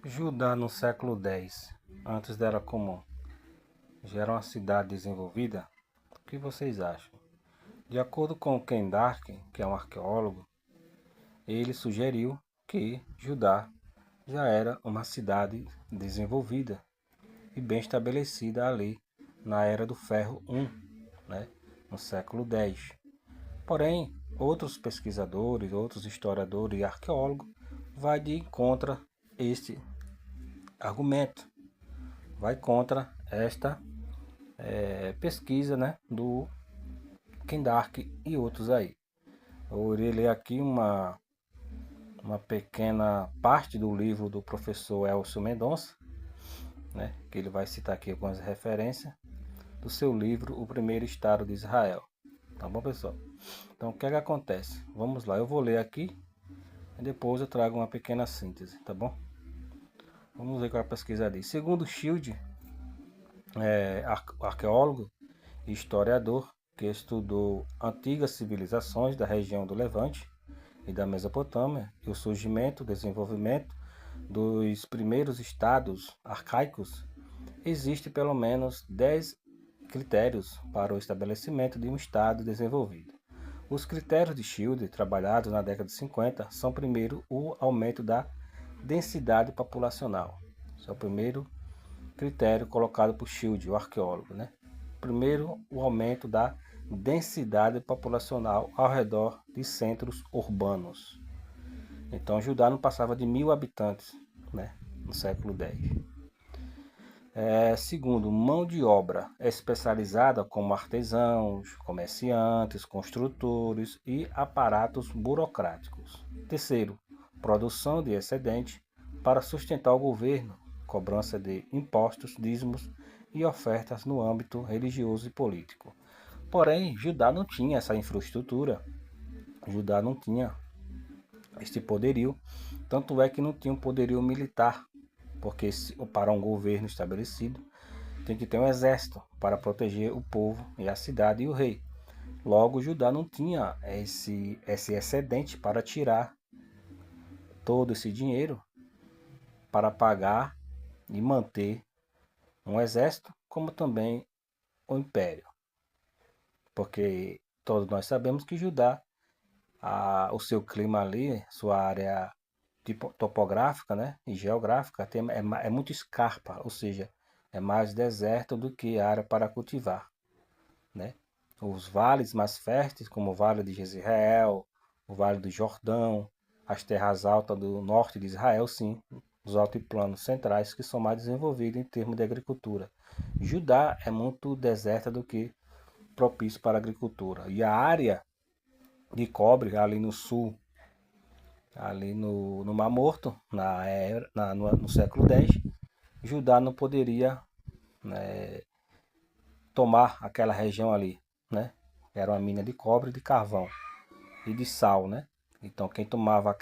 Judá no século X, antes da Era Comum, já era uma cidade desenvolvida? O que vocês acham? De acordo com Ken Dark, que é um arqueólogo, ele sugeriu que Judá já era uma cidade desenvolvida e bem estabelecida ali na Era do Ferro I, né, no século X. Porém, outros pesquisadores, outros historiadores e arqueólogos vão de contra este argumento, vai contra esta pesquisa, né, do Kendark e outros aí. Eu irei ler aqui uma pequena parte do livro do professor Elcio Mendonça, né, que ele vai citar aqui algumas referências do seu livro O Primeiro Estado de Israel. Tá bom, pessoal? Então, o que é que acontece? Vamos lá, eu vou ler aqui e depois eu trago uma pequena síntese, tá bom? Vamos ver qual é a pesquisa diz. Segundo Shield, arqueólogo e historiador que estudou antigas civilizações da região do Levante e da Mesopotâmia e o surgimento, desenvolvimento dos primeiros estados arcaicos, existe pelo menos 10 critérios para o estabelecimento de um estado desenvolvido. Os critérios de Shield, trabalhados na década de 50, são primeiro o aumento da densidade populacional. Esse é o primeiro critério colocado por Shield, o arqueólogo, né? Primeiro, o aumento da densidade populacional ao redor de centros urbanos. Então, Judá não passava de 1.000 habitantes, né, no século X. Segundo, mão de obra especializada como artesãos, comerciantes, construtores e aparatos burocráticos. Terceiro, produção de excedente para sustentar o governo, cobrança de impostos, dízimos e ofertas no âmbito religioso e político. Porém, Judá não tinha essa infraestrutura, Judá não tinha este poderio, tanto é que não tinha um poderio militar, porque para um governo estabelecido tem que ter um exército para proteger o povo e a cidade e o rei. Logo, Judá não tinha esse excedente para tirar todo esse dinheiro para pagar e manter um exército, como também o império. Porque todos nós sabemos que Judá, o seu clima ali, sua área topográfica, né, e geográfica é muito escarpa, ou seja, é mais deserto do que área para cultivar, né? Os vales mais férteis, como o Vale de Jezreel, o Vale do Jordão, as terras altas do norte de Israel, sim, os altiplanos centrais que são mais desenvolvidos em termos de agricultura. Judá é muito deserta do que propício para a agricultura. E a área de cobre ali no sul, ali no Mar Morto, no século X, Judá não poderia, né, tomar aquela região ali, né? Era uma mina de cobre, de carvão e de sal, né? Então quem tomava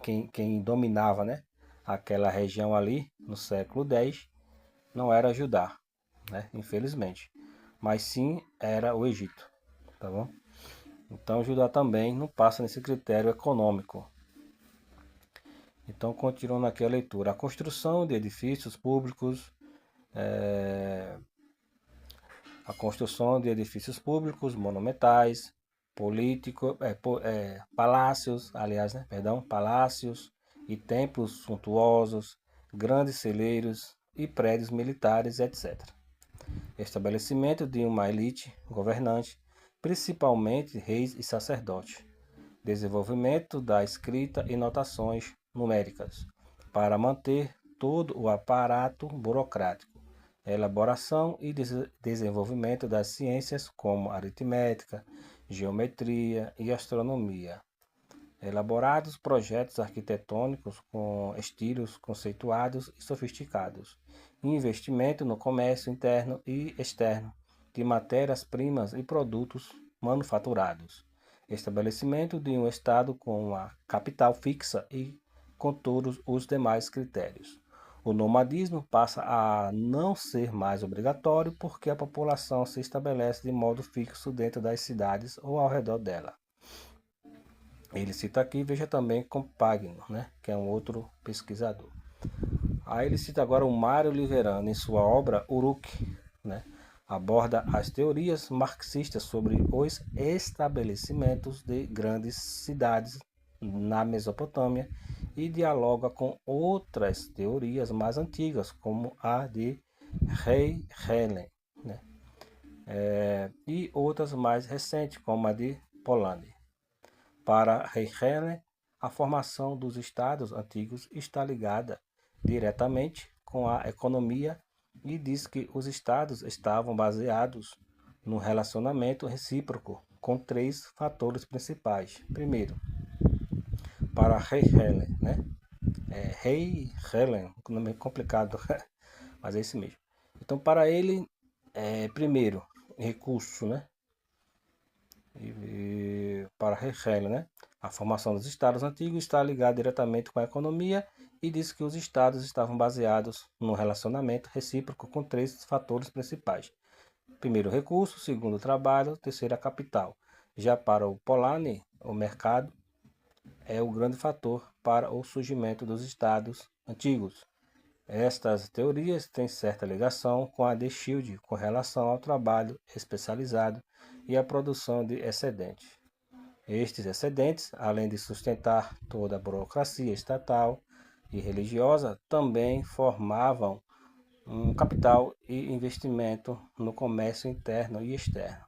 quem dominava, né, aquela região ali no século X não era Judá, né? Infelizmente, mas sim era o Egito, tá bom? Então Judá também não passa nesse critério econômico. Então, continuando aqui a leitura. A construção de edifícios públicos, a construção de edifícios públicos, monumentais, palácios, aliás, né, perdão, palácios e templos suntuosos, grandes celeiros e prédios militares, etc. Estabelecimento de uma elite governante, principalmente reis e sacerdotes. Desenvolvimento da escrita e notações numéricas, para manter todo o aparato burocrático, elaboração e desenvolvimento das ciências como aritmética, geometria e astronomia. Elaborados projetos arquitetônicos com estilos conceituados e sofisticados. Investimento no comércio interno e externo de matérias-primas e produtos manufaturados. Estabelecimento de um Estado com a capital fixa e com todos os demais critérios. O nomadismo passa a não ser mais obrigatório porque a população se estabelece de modo fixo dentro das cidades ou ao redor dela. Ele cita aqui, veja também Compagno, né, que é um outro pesquisador. Aí ele cita agora o Mário Liverani em sua obra Uruk, né? Aborda as teorias marxistas sobre os estabelecimentos de grandes cidades na Mesopotâmia e dialoga com outras teorias mais antigas, como a de Rei Helen, né? E outras mais recentes, como a de Polanyi. Para Rei Helen, a formação dos estados antigos está ligada diretamente com a economia e diz que os estados estavam baseados no relacionamento recíproco com três fatores principais. Primeiro, para Rei Helen, né? Rei Helen, um nome complicado, mas é esse mesmo. Então, para ele, primeiro, recurso, né? Para Rei Helen, né? A formação dos estados antigos está ligada diretamente com a economia e diz que os estados estavam baseados no relacionamento recíproco com três fatores principais. Primeiro, recurso. Segundo, trabalho. Terceiro, a capital. Já para o Polanyi, o mercado é o grande fator para o surgimento dos estados antigos. Estas teorias têm certa ligação com a de Schild com relação ao trabalho especializado e à produção de excedentes. Estes excedentes, além de sustentar toda a burocracia estatal e religiosa, também formavam um capital e investimento no comércio interno e externo.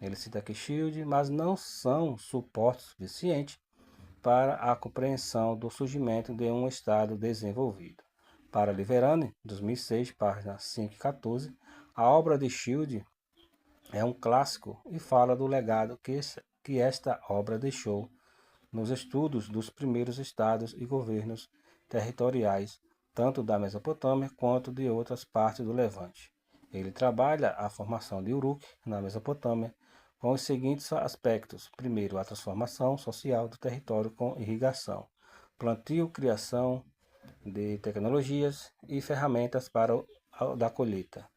Ele cita aqui Schild, mas não são suporte suficiente para a compreensão do surgimento de um Estado desenvolvido. Para Liverani, 2006, página 5 e 14, a obra de Schild é um clássico e fala do legado que esta obra deixou nos estudos dos primeiros estados e governos territoriais, tanto da Mesopotâmia quanto de outras partes do Levante. Ele trabalha a formação de Uruk na Mesopotâmia com os seguintes aspectos. Primeiro, a transformação social do território com irrigação, plantio, criação de tecnologias e ferramentas para da colheita,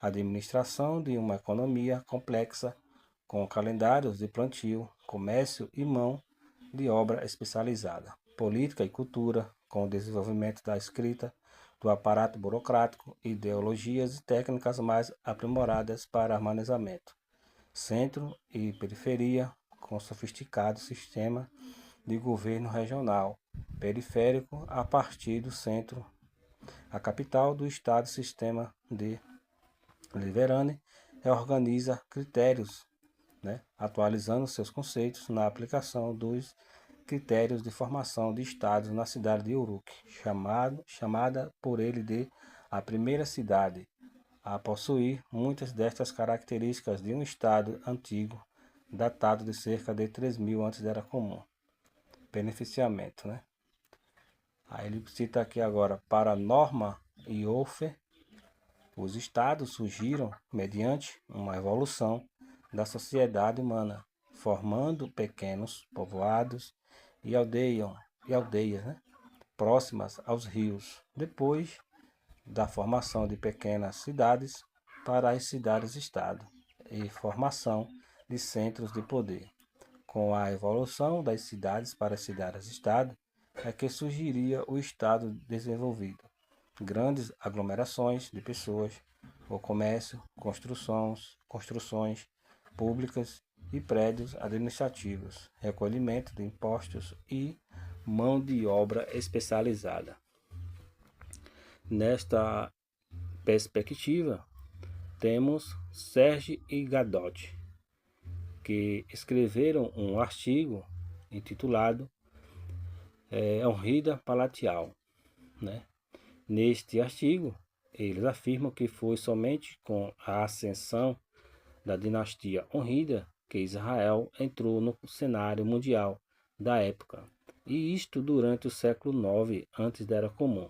administração de uma economia complexa com calendários de plantio, comércio e mão de obra especializada, política e cultura, com o desenvolvimento da escrita, do aparato burocrático, ideologias e técnicas mais aprimoradas para armazenamento, centro e periferia, com sofisticado sistema de governo regional, periférico a partir do centro, a capital do estado sistema de Liverani reorganiza critérios, né, atualizando seus conceitos na aplicação dos critérios de formação de estados na cidade de Uruk, chamada por ele de a primeira cidade a possuir muitas destas características de um estado antigo, datado de cerca de 3000 antes da Era Comum. Beneficiamento, né? Aí ele cita aqui agora, para Norman e Hofer, os estados surgiram mediante uma evolução da sociedade humana, formando pequenos povoados e aldeias, né, próximas aos rios, depois da formação de pequenas cidades para as cidades-estado e formação de centros de poder. Com a evolução das cidades para as cidades-estado é que surgiria o estado desenvolvido. Grandes aglomerações de pessoas, o comércio, construções públicas e prédios administrativos, recolhimento de impostos e mão de obra especializada. Nesta perspectiva, temos Serge e Gadot, que escreveram um artigo intitulado Honrida Palatial, né? Neste artigo, eles afirmam que foi somente com a ascensão da dinastia Honrida que Israel entrou no cenário mundial da época, e isto durante o século IX antes da Era Comum.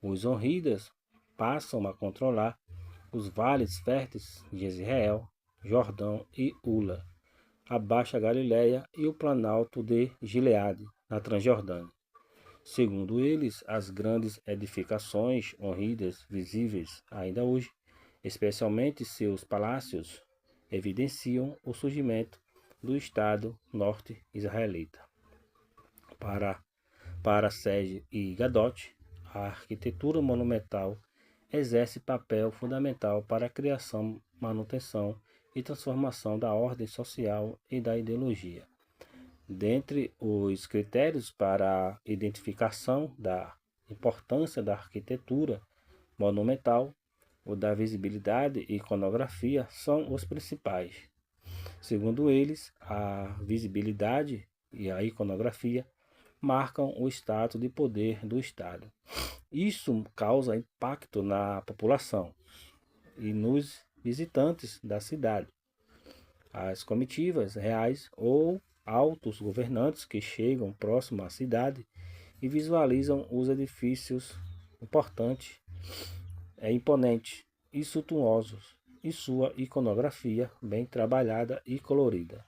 Os Honridas passam a controlar os vales férteis de Israel, Jordão e Ula, a Baixa Galileia e o Planalto de Gileade, na Transjordânia. Segundo eles, as grandes edificações honridas visíveis ainda hoje, especialmente seus palácios, evidenciam o surgimento do Estado norte-israelita. Para Serge e Gadot, a arquitetura monumental exerce papel fundamental para a criação, manutenção e transformação da ordem social e da ideologia. Dentre os critérios para a identificação da importância da arquitetura monumental, o da visibilidade e iconografia são os principais. Segundo eles, a visibilidade e a iconografia marcam o status de poder do Estado. Isso causa impacto na população e nos visitantes da cidade. As comitivas reais ou altos governantes que chegam próximo à cidade e visualizam os edifícios importantes, imponentes e suntuosos, e sua iconografia bem trabalhada e colorida.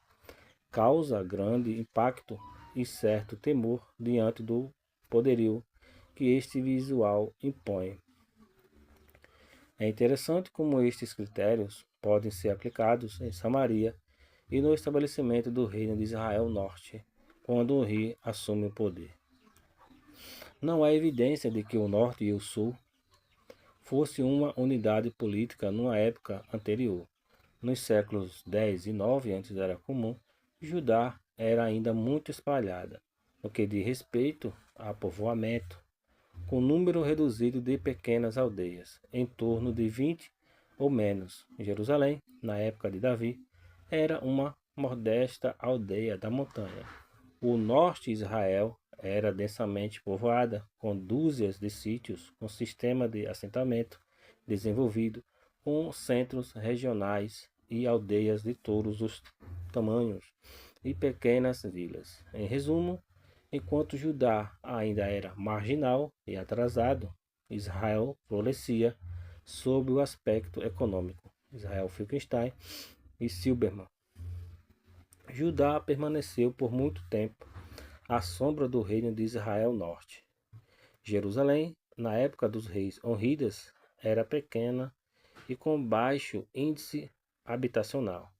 Causa grande impacto e certo temor diante do poderio que este visual impõe. É interessante como estes critérios podem ser aplicados em Samaria e no estabelecimento do reino de Israel Norte, quando o rei assume o poder. Não há evidência de que o Norte e o Sul fosse uma unidade política numa época anterior. Nos séculos X e IX antes da Era Comum, Judá era ainda muito espalhada, no que diz respeito a povoamento, com número reduzido de pequenas aldeias, em torno de 20 ou menos. Jerusalém, na época de Davi, era uma modesta aldeia da montanha. O norte de Israel era densamente povoada, com dúzias de sítios, com sistema de assentamento desenvolvido, com centros regionais e aldeias de todos os tamanhos e pequenas vilas. Em resumo, enquanto Judá ainda era marginal e atrasado, Israel florescia sob o aspecto econômico. Israel Finkelstein e Silberman. Judá permaneceu por muito tempo à sombra do reino de Israel Norte. Jerusalém, na época dos reis Honridas, era pequena e com baixo índice habitacional.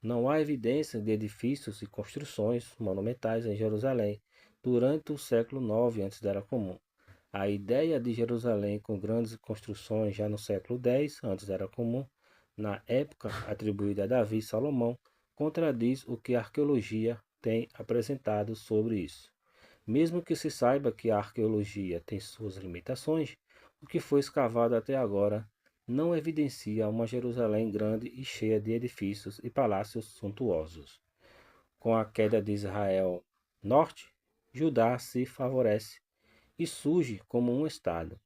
Não há evidência de edifícios e construções monumentais em Jerusalém durante o século IX antes da Era Comum. A ideia de Jerusalém com grandes construções já no século X antes da Era Comum, na época atribuída a Davi e Salomão, contradiz o que a arqueologia tem apresentado sobre isso. Mesmo que se saiba que a arqueologia tem suas limitações, o que foi escavado até agora não evidencia uma Jerusalém grande e cheia de edifícios e palácios suntuosos. Com a queda de Israel Norte, Judá se favorece e surge como um estado.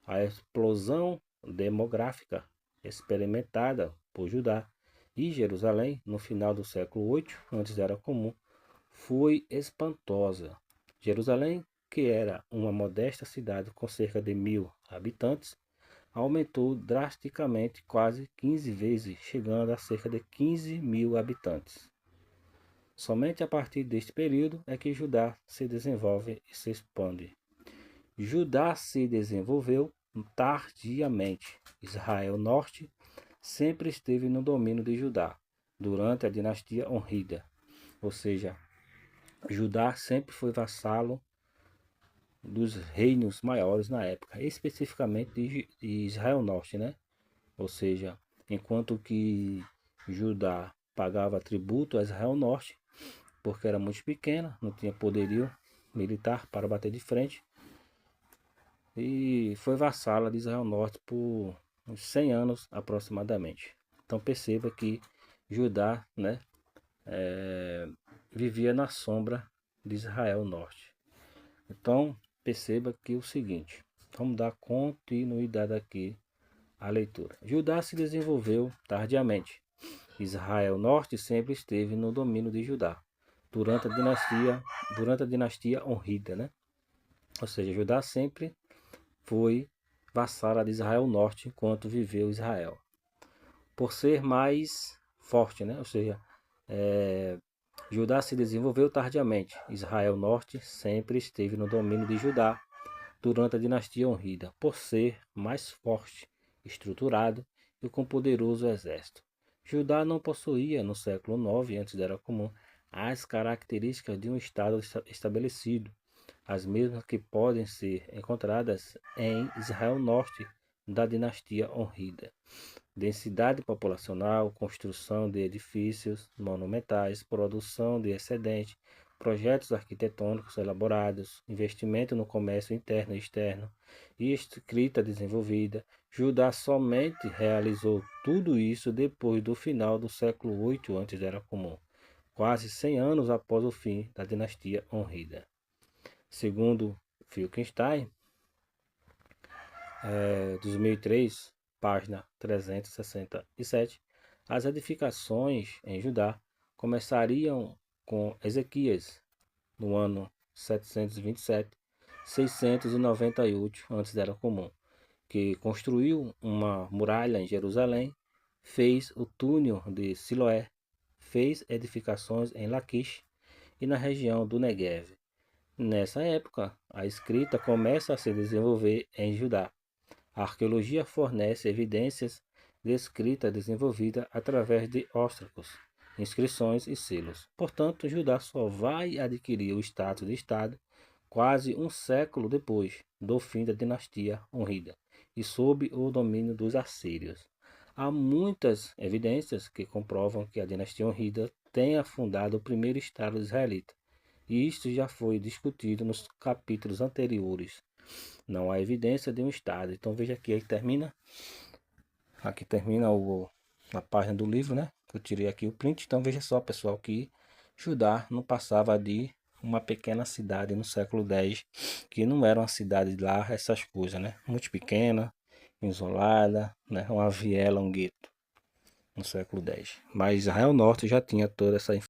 A explosão demográfica experimentada por Judá e Jerusalém no final do século VIII, antes da Era Comum, foi espantosa. Jerusalém, que era uma modesta cidade com cerca de 1.000 habitantes, aumentou drasticamente quase 15 vezes, chegando a cerca de 15.000 habitantes. Somente a partir deste período é que Judá se desenvolve e se expande. Judá se desenvolveu tardiamente. Israel Norte sempre esteve no domínio de Judá, durante a dinastia Honrida, ou seja, Judá sempre foi vassalo dos reinos maiores na época, especificamente de Israel Norte, né? Ou seja, enquanto que Judá pagava tributo a Israel Norte, porque era muito pequena, não tinha poderio militar para bater de frente, e foi vassala de Israel Norte por uns 100 anos aproximadamente. Então perceba que Judá, né, vivia na sombra de Israel Norte. Então perceba que o seguinte, vamos dar continuidade aqui à leitura. Judá se desenvolveu tardiamente. Israel Norte sempre esteve no domínio de Judá durante a dinastia Honrida, né? Ou seja, Judá sempre foi vassala de Israel Norte enquanto viveu Israel. Por ser mais forte, né? Ou seja, Judá se desenvolveu tardiamente. Israel Norte sempre esteve no domínio de Judá durante a dinastia Honrida, por ser mais forte, estruturado e com poderoso exército. Judá não possuía, no século IX, antes da Era Comum, as características de um Estado estabelecido, as mesmas que podem ser encontradas em Israel Norte, da dinastia Honrida. Densidade populacional, construção de edifícios monumentais, produção de excedente, projetos arquitetônicos elaborados, investimento no comércio interno e externo e escrita desenvolvida. Judá somente realizou tudo isso depois do final do século 8 antes da Era Comum, quase 100 anos após o fim da dinastia Honrida. Segundo Finkelstein, 2003, página 367, as edificações em Judá começariam com Ezequias, no ano 727, 698 a.C., que construiu uma muralha em Jerusalém, fez o túnel de Siloé, fez edificações em Laquish e na região do Negev. Nessa época, a escrita começa a se desenvolver em Judá. A arqueologia fornece evidências de escrita desenvolvida através de óstracos, inscrições e selos. Portanto, Judá só vai adquirir o status de Estado quase um século depois do fim da dinastia Honrida e sob o domínio dos assírios. Há muitas evidências que comprovam que a dinastia Honrida tenha fundado o primeiro Estado israelita, e isto já foi discutido nos capítulos anteriores. Não há evidência de um Estado. Então veja aqui, aqui termina a página do livro, né? Eu tirei aqui o print. Então veja só, pessoal, que Judá não passava de uma pequena cidade no século X, que não era uma cidade lá, essas coisas, né? Muito pequena, isolada, né? Uma viela, um gueto no século X. Mas Israel Norte já tinha toda essa